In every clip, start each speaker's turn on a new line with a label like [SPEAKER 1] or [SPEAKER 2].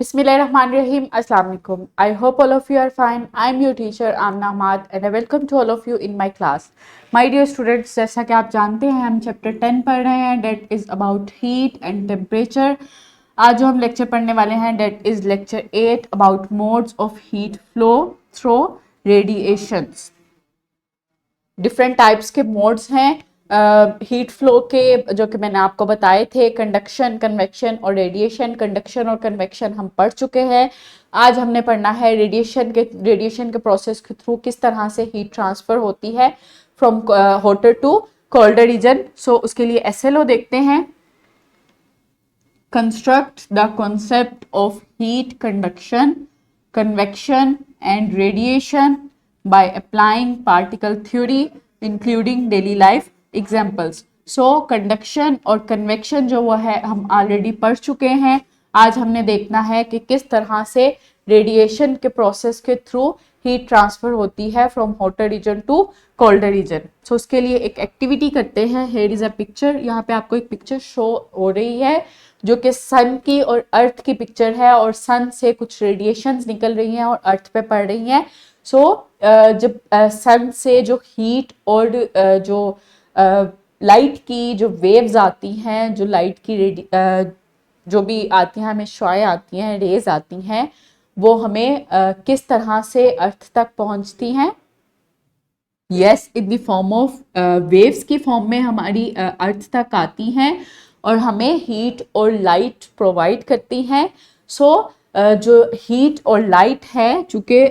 [SPEAKER 1] Bismillahirrahmanirrahim. Assalamu alaikum. I hope all of you are fine. I'm your teacher Amna Ahmad and I welcome to all of you in my class. My dear students, जैसा कि आप जानते हैं हम chapter 10 पढ़ रहे हैं that is about heat and temperature. आज जो हम लेक्चर पढ़ने वाले हैं that is lecture 8 about modes of heat flow through radiations. Different types के मोड्स हैं हीट फ्लो के, जो कि मैंने आपको बताए थे, कंडक्शन, कन्वेक्शन और रेडिएशन. कंडक्शन और कन्वेक्शन हम पढ़ चुके हैं. आज हमने पढ़ना है रेडिएशन के प्रोसेस के थ्रू किस तरह से हीट ट्रांसफर होती है from hotter to colder region. So उसके लिए SLO देखते हैं. Construct the concept of heat conduction, convection and radiation by applying particle theory including daily life examples. So conduction और convection जो वो है हम ऑलरेडी पढ़ चुके हैं. आज हमने देखना है कि किस तरह से रेडिएशन के प्रोसेस के थ्रू हीट ट्रांसफर होती है from hotter region to colder region. So उसके लिए एक एक्टिविटी करते हैं. Here is a picture. यहाँ पे आपको एक पिक्चर शो हो रही है जो कि सन की और अर्थ की पिक्चर है और सन से कुछ रेडिएशंस निकल रही हैं और अर्थ पे पड़ रही हैं. सो जब सन से जो हीट और जो लाइट की जो वेव्स आती हैं, जो लाइट की जो भी आती हैं, हमें शुआएं आती हैं, रेज आती हैं, वो हमें किस तरह से अर्थ तक पहुंचती हैं. Yes, in the form of waves की फॉर्म में हमारी अर्थ तक आती हैं और हमें हीट और लाइट प्रोवाइड करती हैं. सो जो हीट और लाइट है, चूँकि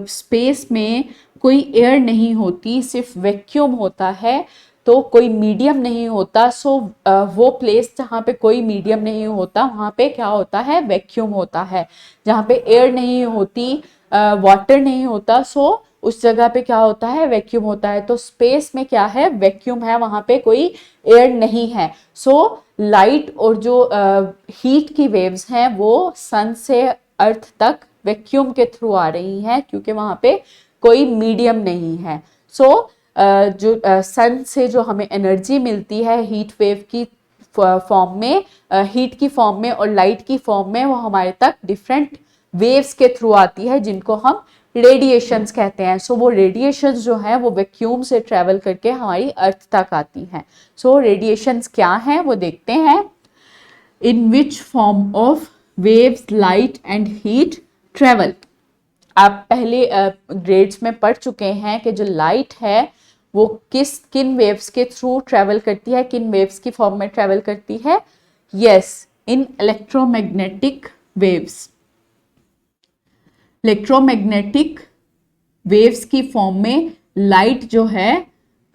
[SPEAKER 1] स्पेस में कोई एयर नहीं होती, सिर्फ वैक्यूम होता है, तो कोई मीडियम नहीं होता. सो वो प्लेस जहाँ पे कोई मीडियम नहीं होता वहाँ पे क्या होता है, वैक्यूम होता है. जहाँ पे एयर नहीं होती, वाटर नहीं होता, सो उस जगह पे क्या होता है, वैक्यूम होता है. तो स्पेस में क्या है, वैक्यूम है, वहाँ पे कोई एयर नहीं है. सो लाइट और जो हीट की वेव्स हैं वो सन से अर्थ तक वैक्यूम के थ्रू आ रही हैं क्योंकि वहाँ पे कोई मीडियम नहीं है. सो जो सन से जो हमें एनर्जी मिलती है हीट वेव की फॉर्म में, हीट की फॉर्म में और लाइट की फॉर्म में, वो हमारे तक डिफरेंट वेव्स के थ्रू आती है जिनको हम रेडिएशंस कहते हैं. सो वो रेडिएशंस जो हैं वो वैक्यूम से ट्रेवल करके हमारी अर्थ तक आती हैं. सो रेडिएशंस क्या हैं वो देखते हैं. In which form of waves light and heat travel. आप पहले ग्रेड्स में पढ़ चुके हैं कि जो लाइट है वो किन वेव्स के थ्रू ट्रेवल करती है, किन वेव्स की फॉर्म में ट्रेवल करती है. यस, इन इलेक्ट्रोमैग्नेटिक वेव्स. इलेक्ट्रोमैग्नेटिक वेव्स की फॉर्म में लाइट जो है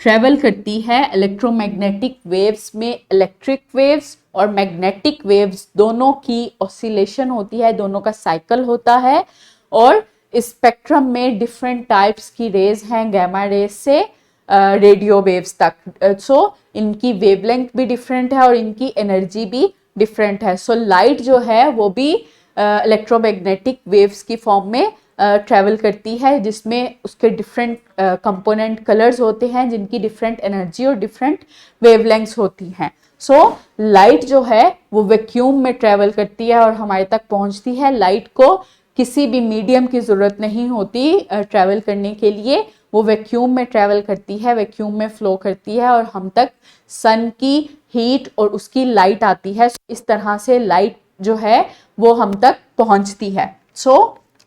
[SPEAKER 1] ट्रेवल करती है. इलेक्ट्रोमैग्नेटिक वेव्स में इलेक्ट्रिक वेव्स और मैग्नेटिक वेव्स दोनों की ऑसिलेशन होती है, दोनों का साइकिल होता है. और स्पेक्ट्रम में डिफरेंट टाइप्स की रेज हैं, गैमा रेज से रेडियो वेव्स तक. सो इनकी वेवलेंथ भी डिफरेंट है और इनकी एनर्जी भी डिफरेंट है. सो लाइट जो है वो भी इलेक्ट्रोमैग्नेटिक वेव्स की फॉर्म में ट्रैवल करती है जिसमें उसके डिफरेंट कंपोनेंट कलर्स होते हैं जिनकी डिफरेंट एनर्जी और डिफरेंट वेवलेंथ्स होती हैं. सो लाइट जो है वो वैक्यूम में ट्रैवल करती है और हमारे तक पहुंचती है. लाइट को किसी भी मीडियम की ज़रूरत नहीं होती ट्रैवल करने के लिए, वो वैक्यूम में ट्रैवल करती है, वैक्यूम में फ्लो करती है और हम तक सन की हीट और उसकी लाइट आती है. इस तरह से लाइट जो है वो हम तक पहुंचती है. सो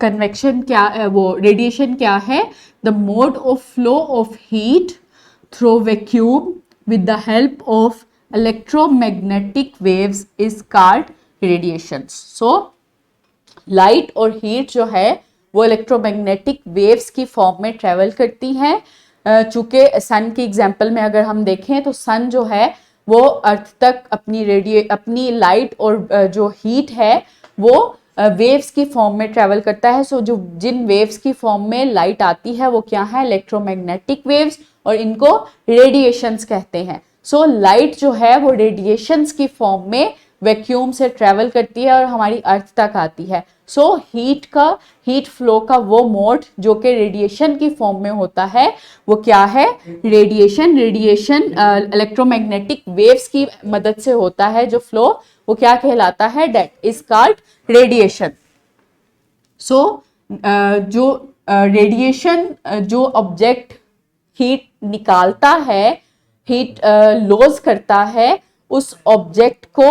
[SPEAKER 1] कन्वेक्शन क्या है, वो रेडिएशन क्या है. The mode of flow of heat through vacuum with the help of electromagnetic waves is called radiation. So light और हीट जो है वो इलेक्ट्रोमैग्नेटिक वेव्स की फॉर्म में ट्रेवल करती हैं. चूँकि सन की एग्जांपल में अगर हम देखें तो सन जो है वो अर्थ तक अपनी लाइट और जो हीट है वो वेव्स की फॉर्म में ट्रेवल करता है. सो जो जिन वेव्स की फॉर्म में लाइट आती है वो क्या है, इलेक्ट्रोमैग्नेटिक वेव्स, और इनको रेडिएशंस कहते हैं. सो लाइट जो है वो रेडिएशंस की फॉर्म में वैक्यूम से ट्रेवल करती है और हमारी अर्थ तक आती है. सो हीट फ्लो का वो मोड जो कि रेडिएशन की फॉर्म में होता है वो क्या है, रेडिएशन. इलेक्ट्रोमैग्नेटिक वेव्स की मदद से होता है जो फ्लो, वो क्या कहलाता है, दैट इज कॉल्ड रेडिएशन. सो जो रेडिएशन जो ऑब्जेक्ट हीट निकालता है, हीट लॉस करता है, उस ऑब्जेक्ट को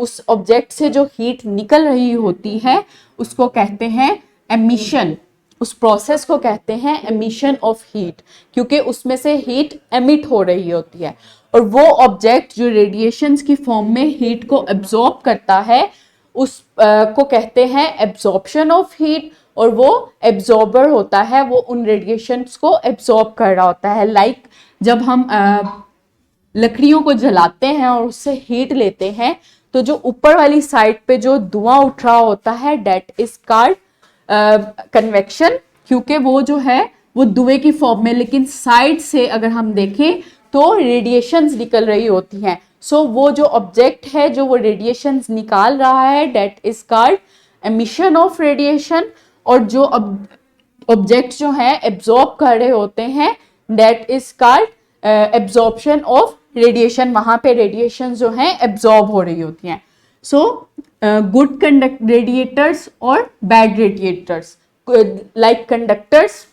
[SPEAKER 1] उस ऑब्जेक्ट से जो हीट निकल रही होती है उसको कहते हैं एमिशन। उस प्रोसेस को कहते हैं एमिशन ऑफ हीट, क्योंकि उसमें से हीट एमिट हो रही होती है। और वो ऑब्जेक्ट जो रेडिएशंस की फॉर्म में हीट को एब्जॉर्ब करता है उस को कहते हैं एब्जॉर्प्शन ऑफ हीट, और वो एब्जॉर्बर होता है, वो उन रेडिएशंस को एब्जॉर्ब कर रहा होता है। लाइक जब हम लकड़ियों को जलाते हैं और उससे हीट लेते हैं तो जो ऊपर वाली साइड पे जो धुआं उठ रहा होता है दैट इज कॉल्ड कन्वेक्शन, क्योंकि वो जो है वो धुएं की फॉर्म में, लेकिन साइड से अगर हम देखें तो रेडिएशंस निकल रही होती हैं। सो वो जो ऑब्जेक्ट है जो वो रेडिएशंस निकाल रहा है that is called emission of radiation, और जो ऑब्जेक्ट जो है एब्जॉर्ब कर रहे होते हैं that is called absorption of radiation. वहां पे रेडिएशन जो है एब्जॉर्ब हो रही होती हैं। सो गुड कंडक्ट रेडिएटर्स और बैड रेडिएटर्स, लाइक कंडक्टर्स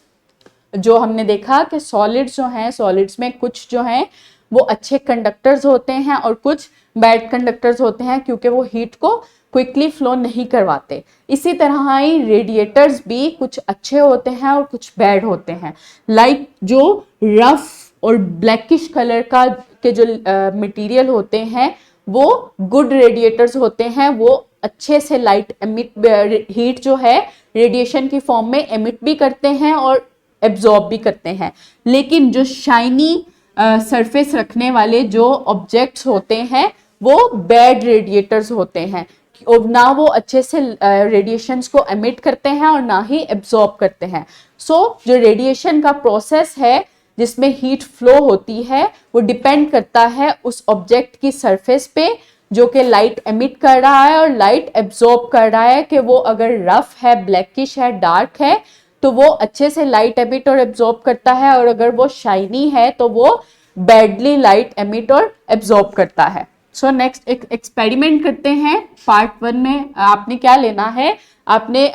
[SPEAKER 1] जो हमने देखा कि सॉलिड्स जो हैं, सॉलिड्स में कुछ जो हैं वो अच्छे कंडक्टर्स होते हैं और कुछ बैड कंडक्टर्स होते हैं, क्योंकि वो हीट को क्विकली फ्लो नहीं करवाते। इसी तरह ही रेडिएटर्स भी कुछ अच्छे होते हैं और कुछ बैड होते हैं। लाइक जो रफ और ब्लैकिश कलर का के जो मटेरियल होते हैं वो गुड रेडिएटर्स होते हैं, वो अच्छे से लाइट एमिट हीट जो है रेडिएशन की फॉर्म में एमिट भी करते हैं और एब्जॉर्ब भी करते हैं। लेकिन जो शाइनी सरफेस रखने वाले जो ऑब्जेक्ट्स होते हैं वो बैड रेडिएटर्स होते हैं, और ना वो अच्छे से रेडिएशंस को एमिट करते हैं और ना ही एब्जॉर्ब करते हैं। सो जो रेडिएशन का प्रोसेस है जिसमें हीट फ्लो होती है वो डिपेंड करता है उस ऑब्जेक्ट की सरफेस पे जो कि लाइट एमिट कर रहा है और लाइट एब्जॉर्ब कर रहा है, कि वो अगर रफ है, ब्लैकिश है, डार्क है तो वो अच्छे से लाइट एमिट और एब्जॉर्ब करता है, और अगर वो शाइनी है तो वो बैडली लाइट एमिट और एब्जॉर्ब करता है। सो नेक्स्ट एक एक्सपेरिमेंट करते हैं। पार्ट 1 में आपने क्या लेना है, आपने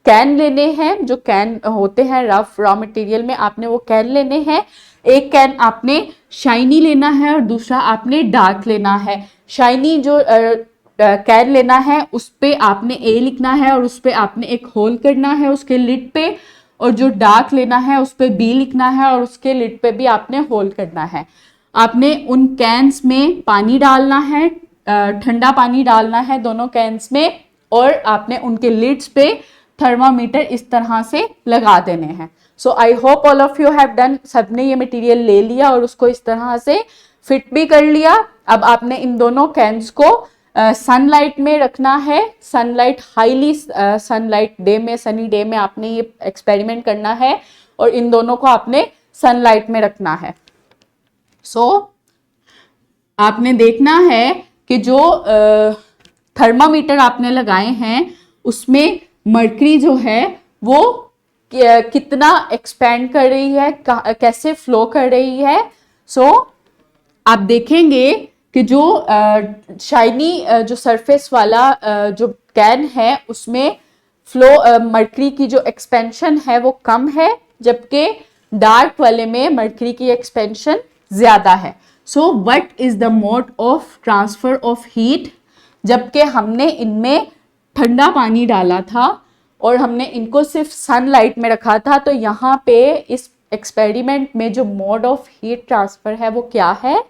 [SPEAKER 1] कैन लेने हैं, जो कैन होते हैं रफ रॉ मटेरियल में, आपने वो कैन लेने हैं। एक कैन आपने शाइनी लेना है और दूसरा आपने डार्क लेना है। शाइनी जो कैन लेना है उस पे आपने ए लिखना है और उस पे आपने एक होल करना है उसके लिड पे, और जो डार्क लेना है उस पे बी लिखना है और उसके लिड पे भी आपने होल करना है। आपने उन कैन्स में पानी डालना है, ठंडा पानी डालना है दोनों कैन्स में, और आपने उनके लिड्स पे थर्मामीटर इस तरह से लगा देने हैं। So I hope all of you have done, सबने ये मटेरियल ले लिया और उसको इस तरह से फिट भी कर लिया। अब आपने इन दोनों कैन्स को सनलाइट में रखना है, सनलाइट हाईली सनलाइट डे में, सनी डे में आपने ये एक्सपेरिमेंट करना है और इन दोनों को आपने सनलाइट में रखना है। सो आपने देखना है कि जो थर्मामीटर आपने लगाए हैं उसमें मर्करी जो है वो कितना एक्सपेंड कर रही है, कैसे फ्लो कर रही है। सो आप देखेंगे कि जो शाइनी जो सरफेस वाला जो कैन है उसमें फ्लो मर्करी की जो एक्सपेंशन है वो कम है, जबकि डार्क वाले में मर्करी की एक्सपेंशन ज्यादा है। So what is the mode of transfer of heat, जबकि हमने इनमें ठंडा पानी डाला था और हमने इनको सिर्फ सनलाइट में रखा था, तो यहाँ पे इस एक्सपेरिमेंट में जो मोड ऑफ हीट ट्रांसफर है वो क्या है?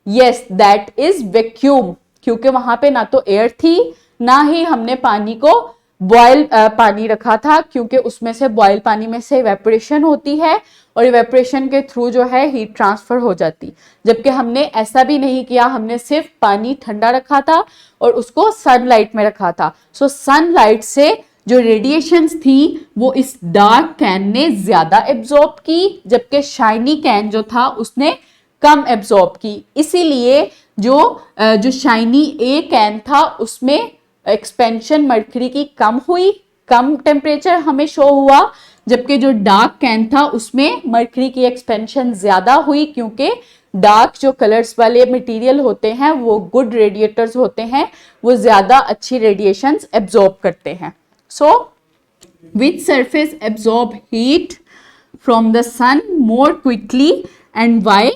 [SPEAKER 1] यस, दैट इज वैक्यूम, क्योंकि वहां पे ना तो एयर थी ना ही हमने पानी को बॉयल पानी रखा था, क्योंकि उसमें से बॉयल पानी में से इवेपोरेशन होती है और इवेपोरेशन के थ्रू जो है हीट ट्रांसफर हो जाती। जबकि हमने ऐसा भी नहीं किया, हमने सिर्फ पानी ठंडा रखा था और उसको सनलाइट में रखा था। सो सनलाइट से जो रेडिएशंस थी वो इस डार्क कैन ने ज्यादा एब्जॉर्ब की, जबकि शाइनी कैन जो था उसने कम एब्जॉर्ब की। इसीलिए जो शाइनी ए कैन था उसमें एक्सपेंशन मर्करी की कम हुई, कम टेम्परेचर हमें शो हुआ, जबकि जो डार्क कैन था उसमें मर्करी की एक्सपेंशन ज्यादा हुई, क्योंकि डार्क जो कलर्स वाले मटेरियल होते हैं वो गुड रेडिएटर्स होते हैं, वो ज्यादा अच्छी रेडिएशंस एब्जॉर्ब करते हैं। सो Which surface absorb heat from the sun more quickly and why?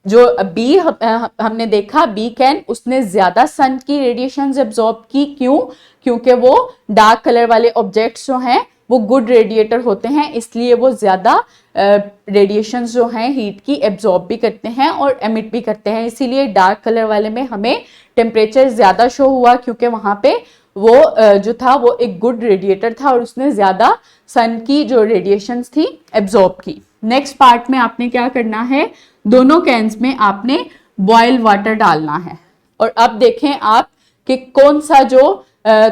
[SPEAKER 1] जो बी हमने देखा बी कैन, उसने ज्यादा सन की रेडिएशन एब्जॉर्ब की, क्यों? क्योंकि वो डार्क कलर वाले ऑब्जेक्ट्स जो हैं वो गुड रेडिएटर होते हैं, इसलिए वो ज्यादा रेडिएशन जो हैं हीट की एब्जॉर्ब भी करते हैं और एमिट भी करते हैं, इसीलिए डार्क कलर वाले में हमें टेम्परेचर ज्यादा शो हुआ, क्योंकि वहां पे वो जो था वो एक गुड रेडिएटर था और उसने ज्यादा सन की जो रेडिएशंस थी एब्जॉर्ब की। नेक्स्ट पार्ट में आपने क्या करना है, दोनों कैंस में आपने बॉयल वाटर डालना है और अब देखें आप कि कौन सा जो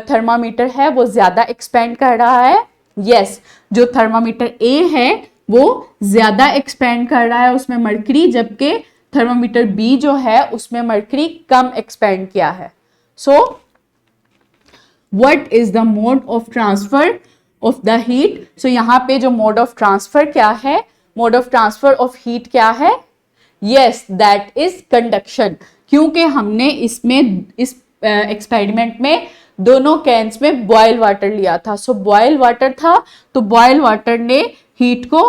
[SPEAKER 1] थर्मामीटर है वो ज्यादा एक्सपेंड कर रहा है। यस, जो थर्मामीटर ए है वो ज्यादा एक्सपेंड कर रहा है, उसमें मरकरी, जबकि थर्मामीटर बी जो है उसमें मरकरी कम एक्सपेंड किया है। So what is the mode of transfer of the heat? So यहाँ पे जो मोड ऑफ ट्रांसफर क्या है, mode of transfer of heat क्या है? यस, दैट इज कंडक्शन, क्योंकि हमने इसमें इस एक्सपेरिमेंट में दोनों कैंस में बॉयल वाटर लिया था। सो बॉयल वाटर था तो बॉयल वाटर ने हीट को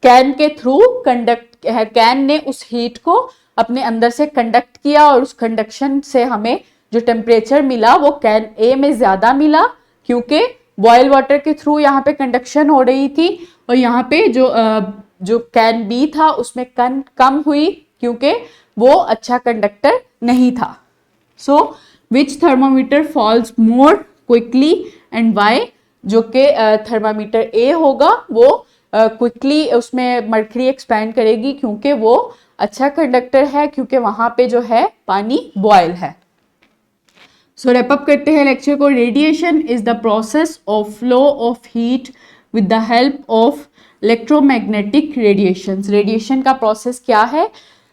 [SPEAKER 1] कैन के थ्रू कंडक्ट, कैन ने उस हीट को अपने अंदर से कंडक्ट किया और उस कंडक्शन से हमें जो टेम्परेचर मिला वो कैन ए में ज्यादा मिला, क्योंकि बॉयल वाटर के थ्रू यहाँ पे कंडक्शन हो रही थी और यहाँ पे जो कैन बी था उसमें कम हुई, क्योंकि वो अच्छा कंडक्टर नहीं था। So which thermometer falls more quickly and why? जो कि थर्मामीटर ए होगा वो क्विकली उसमें मरकरी एक्सपैंड करेगी, क्योंकि वो अच्छा कंडक्टर है, क्योंकि वहां पे जो है पानी बॉयल है। सो रैप अप करते हैं लेक्चर को। Radiation is the process of flow of heat with the help of electromagnetic radiations. Radiation का प्रोसेस क्या है?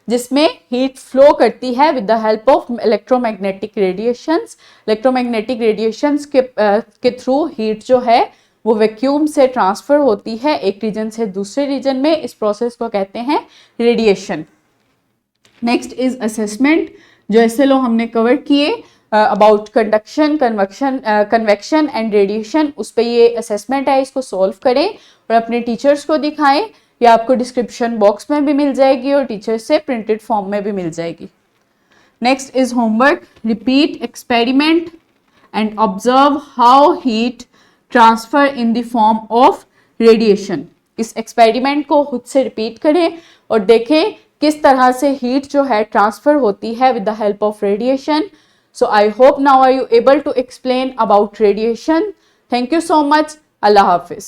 [SPEAKER 1] जिसमें हीट फ्लो करती है with the help of electromagnetic radiations. Electromagnetic radiations के थ्रू हीट जो है वो वैक्यूम से ट्रांसफर होती है एक रीजन से दूसरे रीजन में, इस प्रोसेस को कहते हैं रेडिएशन। Next is assessment. जो SLO हमने कवर किए about conduction, convection and radiation, उस पर ये असेसमेंट है, इसको सॉल्व करें और अपने टीचर्स को दिखाएं, या आपको डिस्क्रिप्शन बॉक्स में भी मिल जाएगी और टीचर से प्रिंटेड फॉर्म में भी मिल जाएगी। Next is homework. Repeat experiment and observe how heat transfer in the form of radiation. इस एक्सपेरिमेंट को खुद से रिपीट करें और देखें किस तरह से हीट जो है ट्रांसफर होती है with the help of radiation. So I hope now are you able to explain about radiation. Thank you so much. Allah Hafiz.